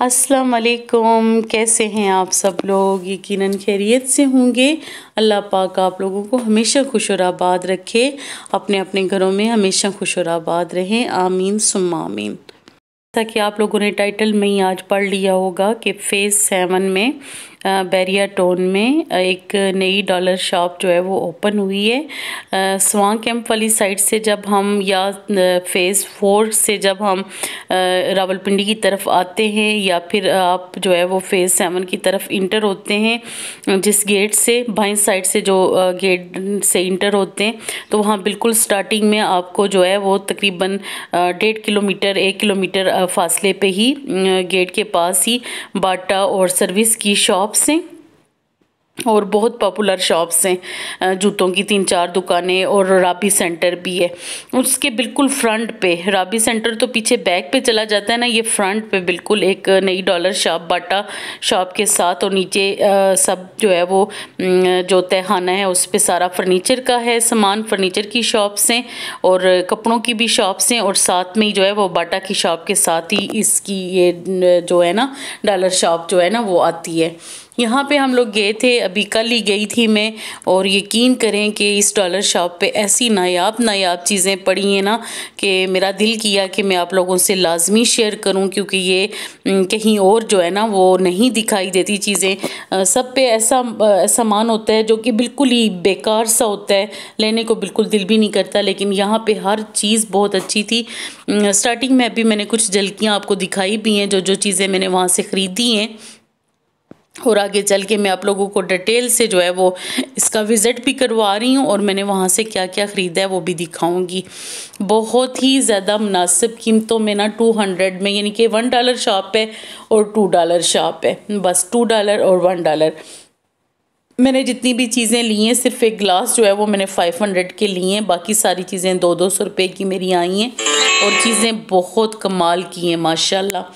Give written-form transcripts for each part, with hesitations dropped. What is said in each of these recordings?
अस्सलाम वालेकुम। कैसे हैं आप सब लोग? यकीनन खैरियत से होंगे। अल्लाह पाक आप लोगों को हमेशा खुश और आबाद रखे, अपने अपने घरों में हमेशा खुश और आबाद रहें। आमीन सुम्मा आमीन। ताकि आप लोगों ने टाइटल में ही आज पढ़ लिया होगा कि फ़ेज़ 7 में बैरिया टाउन में एक नई डॉलर शॉप जो है वो ओपन हुई है। स्वां कैंप वाली साइड से जब हम या फ़ेज़ 4 से जब हम रावलपिंडी की तरफ आते हैं या फिर आप जो है वो फ़ेज़ 7 की तरफ इंटर होते हैं, जिस गेट से बाईं साइड से जो गेट से इंटर होते हैं, तो वहाँ बिल्कुल स्टार्टिंग में आपको जो है वो तकरीबन 1.5 किलोमीटर 1 किलोमीटर फासले पे ही गेट के पास ही बाटा और सर्विस की शॉप्स हैं और बहुत पॉपुलर शॉप्स हैं। जूतों की 3-4 दुकानें और राबी सेंटर भी है। उसके बिल्कुल फ्रंट पे, राबी सेंटर तो पीछे बैक पे चला जाता है ना, ये फ्रंट पे बिल्कुल एक नई डॉलर शॉप बाटा शॉप के साथ, और नीचे सब जो है वो जो तहखाना है उस पे सारा फर्नीचर का है सामान, फर्नीचर की शॉप्स हैं और कपड़ों की भी शॉप्स हैं, और साथ में ही जो है वो बाटा की शॉप के साथ ही इसकी ये जो है ना डॉलर शॉप जो है ना वो आती है। यहाँ पे हम लोग गए थे, अभी कल ही गई थी मैं, और यकीन करें कि इस डॉलर शॉप पे ऐसी नायाब चीज़ें पड़ी हैं ना कि मेरा दिल किया कि मैं आप लोगों से लाजमी शेयर करूं, क्योंकि ये कहीं और जो है ना वो नहीं दिखाई देती चीज़ें। सब पे ऐसा सामान होता है जो कि बिल्कुल ही बेकार सा होता है, लेने को बिल्कुल दिल भी नहीं करता, लेकिन यहाँ पे हर चीज़ बहुत अच्छी थी। स्टार्टिंग में अभी मैंने कुछ झलकियाँ आपको दिखाई भी हैं जो चीज़ें मैंने वहाँ से ख़रीदी हैं, और आगे चल के मैं आप लोगों को डिटेल से जो है वो इसका विज़िट भी करवा रही हूँ और मैंने वहाँ से क्या क्या ख़रीदा है वो भी दिखाऊंगी। बहुत ही ज़्यादा मुनासिब कीमतों में ना, 200 में, यानी कि $1 शॉप है और $2 शॉप है, बस $2 और $1। मैंने जितनी भी चीज़ें ली हैं, सिर्फ एक ग्लास जो है वो मैंने 500 के लिए हैं, बाकी सारी चीज़ें 200 रुपये की मेरी आई हैं और चीज़ें बहुत कमाल की हैं माशाल्लाह।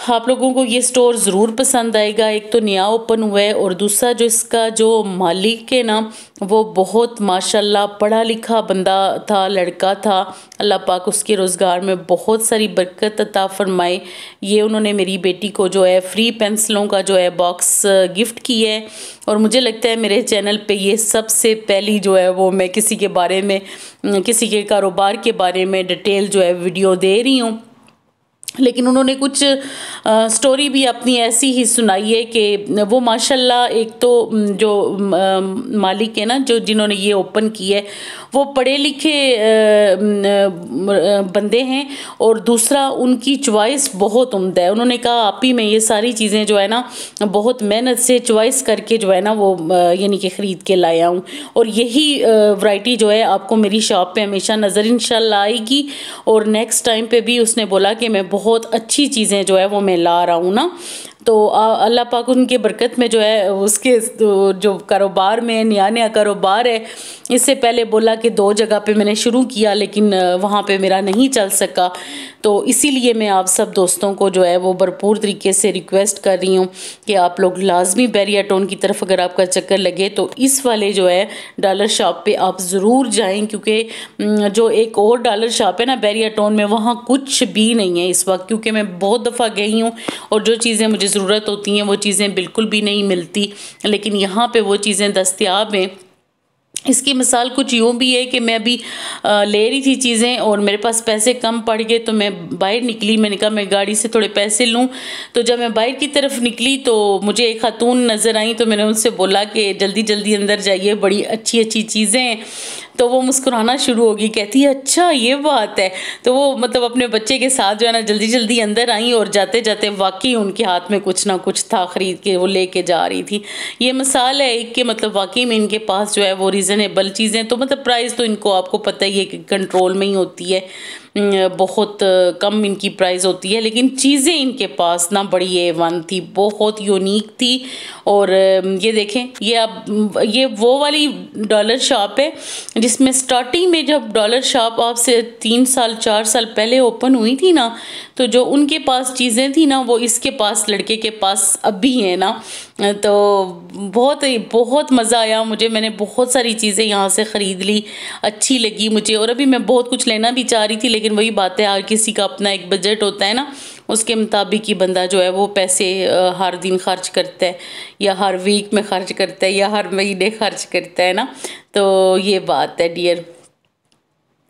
आप लोगों को ये स्टोर ज़रूर पसंद आएगा। एक तो नया ओपन हुआ है और दूसरा जो इसका जो मालिक है ना वो बहुत माशाल्लाह पढ़ा लिखा बंदा था, लड़का था। अल्लाह पाक उसके रोज़गार में बहुत सारी बरकत अता फरमाए। ये उन्होंने मेरी बेटी को जो है फ्री पेंसिलों का जो है बॉक्स गिफ्ट किया है, और मुझे लगता है मेरे चैनल पे ये सबसे पहली जो है वो मैं किसी के बारे में, किसी के कारोबार के बारे में डिटेल जो है वीडियो दे रही हूँ। लेकिन उन्होंने कुछ स्टोरी भी अपनी ऐसी ही सुनाई है कि वो माशाल्लाह, एक तो जो मालिक है ना जो जिन्होंने ये ओपन किया है वो पढ़े लिखे बंदे हैं, और दूसरा उनकी चॉइस बहुत उम्दा है। उन्होंने कहा आप ही मैं ये सारी चीज़ें जो है ना बहुत मेहनत से चॉइस करके जो है ना वो यानी कि ख़रीद के लाया हूँ, और यही वैरायटी जो है आपको मेरी शॉप पे हमेशा नज़र इंशाल्लाह आएगी। और नेक्स्ट टाइम पे भी उसने बोला कि मैं बहुत अच्छी चीज़ें जो है वो मैं ला रहा हूँ ना, तो अल्लाह पाक उनके बरकत में जो है उसके जो कारोबार में नया कारोबार है। इससे पहले बोला कि 2 जगह पे मैंने शुरू किया लेकिन वहाँ पे मेरा नहीं चल सका, तो इसीलिए मैं आप सब दोस्तों को जो है वो भरपूर तरीके से रिक्वेस्ट कर रही हूँ कि आप लोग लाजमी बैरिया टाउन की तरफ अगर आपका चक्कर लगे तो इस वाले जो है डॉलर शॉप पे आप ज़रूर जाएं, क्योंकि जो एक और डॉलर शॉप है ना बैरिया टाउन में, वहाँ कुछ भी नहीं है इस वक्त, क्योंकि मैं बहुत दफ़ा गई हूँ और जो चीज़ें मुझे ज़रूरत होती हैं वो चीज़ें बिल्कुल भी नहीं मिलती, लेकिन यहाँ पे वो चीज़ें दस्तयाब हैं। इसकी मिसाल कुछ यूँ भी है कि मैं अभी ले रही थी चीज़ें और मेरे पास पैसे कम पड़ गए, तो मैं बाहर निकली, मैंने कहा मैं गाड़ी से थोड़े पैसे लूँ। तो जब मैं बाहर की तरफ निकली तो मुझे एक खातून नज़र आई, तो मैंने उनसे बोला कि जल्दी जल्दी अंदर जाइए, बड़ी अच्छी अच्छी चीज़ें हैं। तो वो मुस्कुराना शुरू होगी, कहती है अच्छा ये बात है। तो वो मतलब अपने बच्चे के साथ जो है ना जल्दी जल्दी अंदर आई, और जाते जाते वाकई उनके हाथ में कुछ ना कुछ था ख़रीद के वो लेके जा रही थी। ये मिसाल है एक कि मतलब वाकई में इनके पास जो है वो रीज़नेबल चीज़ें, तो मतलब प्राइस तो इनको आपको पता ही है कि कंट्रोल में ही होती है, बहुत कम इनकी प्राइस होती है, लेकिन चीज़ें इनके पास ना बड़ी A1 थी, बहुत यूनिक थी। और ये देखें, ये वो वाली डॉलर शॉप है जिसमें स्टार्टिंग में जब डॉलर शॉप आपसे 3 साल 4 साल पहले ओपन हुई थी ना, तो जो उनके पास चीज़ें थी ना वो इसके पास, लड़के के पास अभी है ना, तो बहुत मज़ा आया मुझे। मैंने बहुत सारी चीज़ें यहाँ से ख़रीद ली, अच्छी लगी मुझे। और अभी मैं बहुत कुछ लेना भी चाह रही थी, लेकिन वही बात है, हर किसी का अपना एक बजट होता है ना, उसके मुताबिक ही बंदा जो है वो पैसे हर दिन खर्च करता है, या हर वीक में खर्च करता है, या हर महीने खर्च करता है ना। तो ये बात है डियर।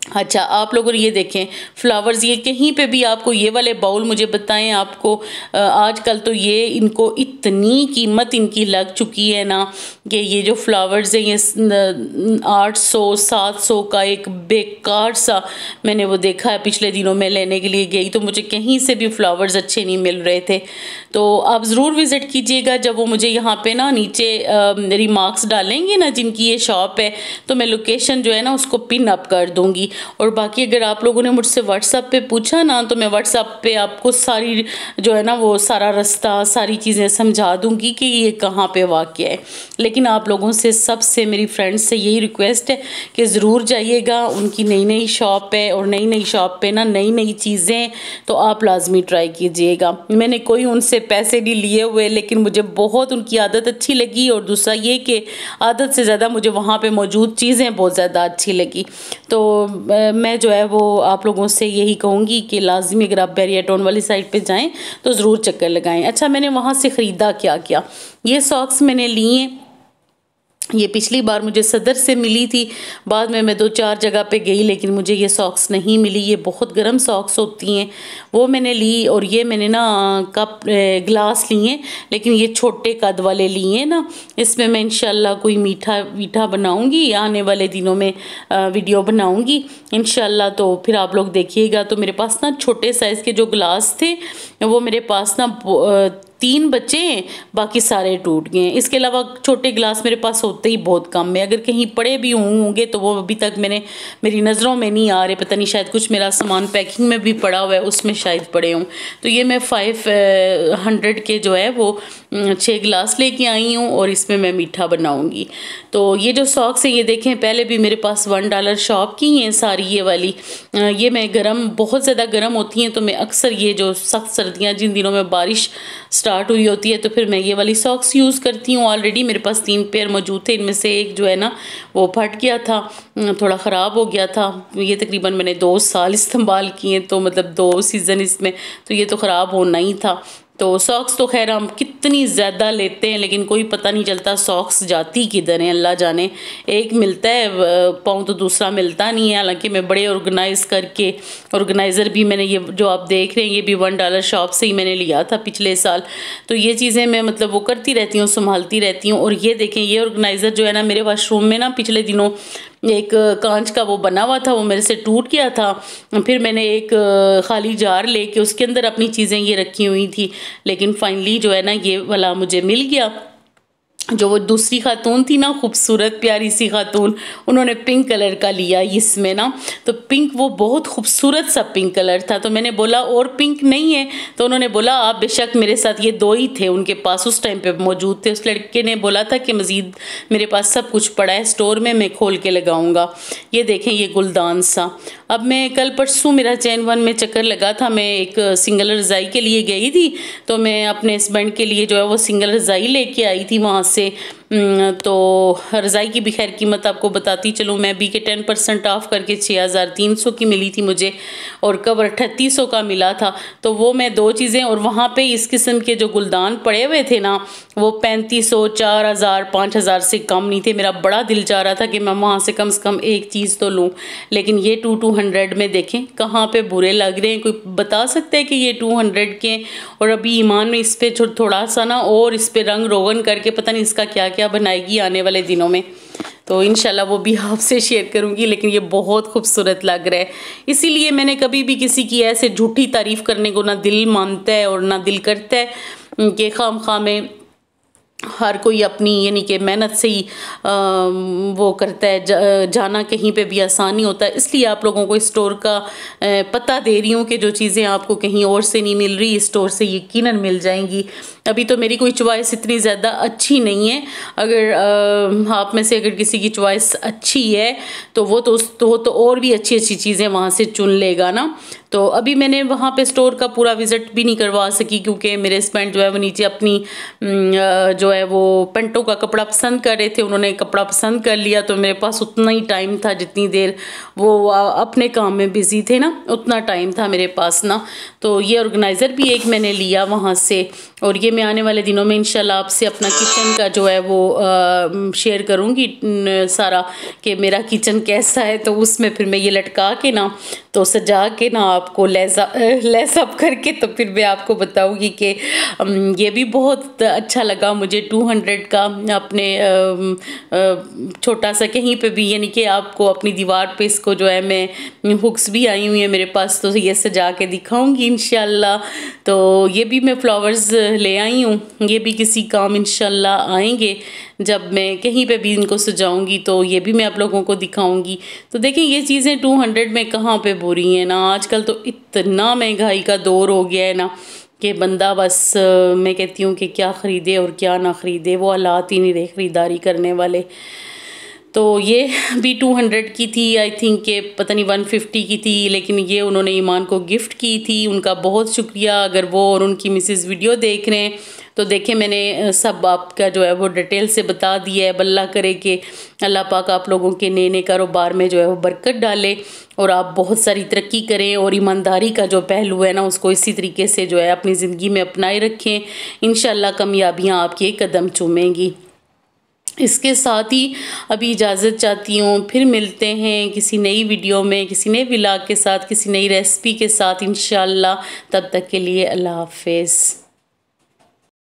अच्छा, आप लोगों ने ये देखें फ्लावर्स, ये कहीं पे भी आपको ये वाले बाउल मुझे बताएं, आपको आजकल तो ये इनको इतनी कीमत इनकी लग चुकी है ना, कि ये जो फ्लावर्स हैं ये 800-700 का एक बेकार सा मैंने वो देखा है। पिछले दिनों में लेने के लिए गई तो मुझे कहीं से भी फ्लावर्स अच्छे नहीं मिल रहे थे। तो आप ज़रूर विज़िट कीजिएगा। जब वो मुझे यहाँ पे ना नीचे रिमार्क्स डालेंगे ना जिनकी ये शॉप है, तो मैं लोकेशन जो है ना उसको पिन अप कर दूँगी। और बाकी अगर आप लोगों ने मुझसे व्हाट्सएप पे पूछा ना, तो मैं व्हाट्सएप पे आपको सारी जो है ना वो सारा रास्ता, सारी चीज़ें समझा दूँगी कि ये कहाँ पे वाक़या है। लेकिन आप लोगों से, सबसे, मेरी फ्रेंड्स से यही रिक्वेस्ट है कि ज़रूर जाइएगा। उनकी नई नई शॉप है, और नई नई शॉप पे ना नई नई चीज़ें तो आप लाजमी ट्राई कीजिएगा। मैंने कोई उनसे पैसे नहीं लिए हुए, लेकिन मुझे बहुत उनकी आदत अच्छी लगी। और दूसरा ये कि आदत से ज़्यादा मुझे वहाँ पे मौजूद चीज़ें बहुत ज़्यादा अच्छी लगी। तो मैं जो है वो आप लोगों से यही कहूँगी कि लाजमी अगर आप बैरिया टाउन वाली साइड पे जाएं तो ज़रूर चक्कर लगाएं। अच्छा, मैंने वहाँ से ख़रीदा क्या क्या, ये सॉक्स मैंने लिए। ये पिछली बार मुझे सदर से मिली थी, बाद में मैं 2-4 जगह पे गई, लेकिन मुझे ये सॉक्स नहीं मिली। ये बहुत गर्म सॉक्स होती हैं, वो मैंने ली। और ये मैंने ना कप ग्लास लिए, लेकिन ये छोटे कद वाले लिए ना। इसमें मैं इंशाल्लाह कोई मीठा बनाऊंगी, आने वाले दिनों में वीडियो बनाऊंगी इंशाल्लाह। तो फिर आप लोग देखिएगा। तो मेरे पास ना छोटे साइज़ के जो ग्लास थे वो मेरे पास ना 3 बचे हैं, बाकी सारे टूट गए हैं। इसके अलावा छोटे गिलास मेरे पास होते ही बहुत कम है। अगर कहीं पड़े भी होंगे तो वो अभी तक मेरी नज़रों में नहीं आ रहे। पता नहीं, शायद कुछ मेरा सामान पैकिंग में भी पड़ा हुआ है, उसमें शायद पड़े हों। तो ये मैं 500 के जो है वो 6 गिलास लेके आई हूँ, और इसमें मैं मीठा बनाऊँगी। तो ये जो सॉक्स है ये देखें, पहले भी मेरे पास $1 शॉप की हैं सारी ये वाली। ये मैं बहुत ज़्यादा गर्म होती हैं, तो मैं अक्सर ये जो सख्त सर्दियाँ, जिन दिनों में बारिश स्टार्ट हुई होती है, तो फिर मैं ये वाली सॉक्स यूज़ करती हूँ। ऑलरेडी मेरे पास 3 पेयर मौजूद थे, इनमें से एक जो है ना वो फट गया था, थोड़ा ख़राब हो गया था। ये तकरीबन मैंने 2 साल इस्तेमाल किए, तो मतलब 2 सीज़न इसमें, तो ये तो ख़राब होना ही था। तो सॉक्स तो खैर हम कितनी ज़्यादा लेते हैं, लेकिन कोई पता नहीं चलता सॉक्स जाती किधर है, अल्लाह जाने। एक मिलता है पाँव तो दूसरा मिलता नहीं है। हालांकि मैं बड़े ऑर्गेनाइज़ करके, ऑर्गेनाइज़र भी मैंने ये जो आप देख रहे हैं ये भी $1 शॉप से ही मैंने लिया था पिछले साल। तो ये चीज़ें मैं मतलब वो करती रहती हूँ, संभालती रहती हूँ। और ये देखें, ये ऑर्गेनाइज़र जो है ना मेरे वाशरूम में ना पिछले दिनों एक कांच का वो बना हुआ था, वो मेरे से टूट गया था। फिर मैंने एक खाली जार लेके उसके अंदर अपनी चीज़ें ये रखी हुई थी, लेकिन फाइनली जो है ना ये वाला मुझे मिल गया। जो वो दूसरी खातून थी ना, खूबसूरत प्यारी सी खातून, उन्होंने पिंक कलर का लिया इसमें ना। तो पिंक, वो बहुत खूबसूरत सा पिंक कलर था। तो मैंने बोला और पिंक नहीं है, तो उन्होंने बोला आप बेशक, मेरे साथ ये 2 ही थे उनके पास उस टाइम पे मौजूद थे। उस लड़के ने बोला था कि मज़ीद मेरे पास सब कुछ पड़ा है स्टोर में, मैं खोल के लगाऊंगा। ये देखें, ये गुलदान सा। अब मैं कल परसों मेरा चैन 1 में चक्कर लगा था, मैं एक सिंगल रज़ाई के लिए गई थी, तो मैं अपने हस्बैंड के लिए जो है वो सिंगल रज़ाई लेके आई थी वहाँ से। तो रज़ाई की भी खैर कीमत आपको बताती चलूँ मैं भी, कि 10% ऑफ करके 6300 की मिली थी मुझे, और कवर 3800 का मिला था। तो वो मैं 2 चीज़ें, और वहाँ पे इस किस्म के जो गुलदान पड़े हुए थे ना वो 3500, 4000, 5000 से कम नहीं थे। मेरा बड़ा दिल चाह रहा था कि मैं वहाँ से कम एक चीज़ तो लूँ, लेकिन ये 200 में देखें कहाँ पे बुरे लग रहे हैं। कोई बता सकता है कि ये 200 के? और अभी ईमान में इस पर थोड़ा सा ना और इस पर रंग रोगन करके पता नहीं इसका क्या क्या बनाएगी आने वाले दिनों में, तो इंशाल्लाह वो भी आपसे शेयर करूंगी। लेकिन ये बहुत खूबसूरत लग रहा है, इसीलिए मैंने कभी भी किसी की ऐसे झूठी तारीफ़ करने को ना दिल मानता है और ना दिल करता है कि खाम में हर कोई अपनी यानी कि मेहनत से ही वो करता है। जाना कहीं पे भी आसान नहीं होता है, इसलिए आप लोगों को स्टोर का पता दे रही हूँ कि जो चीज़ें आपको कहीं और से नहीं मिल रही स्टोर से यकीनन मिल जाएंगी। अभी तो मेरी कोई चॉइस इतनी ज़्यादा अच्छी नहीं है, अगर आप में से अगर किसी की चॉइस अच्छी है तो वो तो और भी अच्छी चीज़ें वहाँ से चुन लेगा ना। तो अभी मैंने वहाँ पे स्टोर का पूरा विज़िट भी नहीं करवा सकी, क्योंकि मेरे हस्बैंड जो है वो नीचे अपनी जो है वो पेंटो का कपड़ा पसंद कर रहे थे, उन्होंने कपड़ा पसंद कर लिया तो मेरे पास उतना ही टाइम था जितनी देर वो अपने काम में बिज़ी थे ना, उतना टाइम था मेरे पास ना। तो ये ऑर्गेनाइज़र भी एक मैंने लिया वहाँ से, और ये मैं आने वाले दिनों में इंशाल्लाह आपसे अपना किचन का जो है वो शेयर करूँगी सारा, कि मेरा किचन कैसा है। तो उसमें फिर मैं ये लटका के ना, तो सजा के ना, आपको लेस अप करके तो फिर मैं आपको बताऊँगी कि ये भी बहुत अच्छा लगा मुझे 200 का अपने छोटा सा कहीं पे भी, यानी कि आपको अपनी दीवार पे इसको जो है मैं हुक्स भी आई हुई है मेरे पास, तो ये सजा के दिखाऊंगी इंशाल्लाह। तो ये भी मैं फ्लावर्स ले आई हूँ, ये भी किसी काम इंशाल्लाह आएंगे जब मैं कहीं पे भी इनको सजाऊंगी, तो ये भी मैं आप लोगों को दिखाऊंगी। तो देखें ये चीज़ें 200 में कहाँ पे बुरी हैं ना, आजकल तो इतना महंगाई का दौर हो गया है ना कि बंदा बस मैं कहती हूँ कि क्या ख़रीदे और क्या ना ख़रीदे, वो हालात ही नहीं रहे ख़रीदारी करने वाले। तो ये भी 200 की थी, आई थिंक के पता नहीं 150 की थी, लेकिन ये उन्होंने ईमान को गिफ्ट की थी, उनका बहुत शुक्रिया। अगर वो और उनकी मिसेस वीडियो देख रहे हैं तो देखें मैंने सब आपका जो है वो डिटेल से बता दिया है। अल्लाह करे कि अल्लाह पाक आप लोगों के नए नए कारोबार में जो है वो बरकत डाले और आप बहुत सारी तरक्की करें, और ईमानदारी का जो पहलू है ना उसको इसी तरीके से जो है अपनी ज़िंदगी में अपनाए रखें। इंशाल्लाह कामयाबियाँ आपके कदम चूमेंगी। इसके साथ ही अभी इजाज़त चाहती हूँ, फिर मिलते हैं किसी नई वीडियो में, किसी नए व्लॉग के साथ, किसी नई रेसिपी के साथ इंशाल्लाह। तब तक के लिए अल्लाह हाफ़िज़।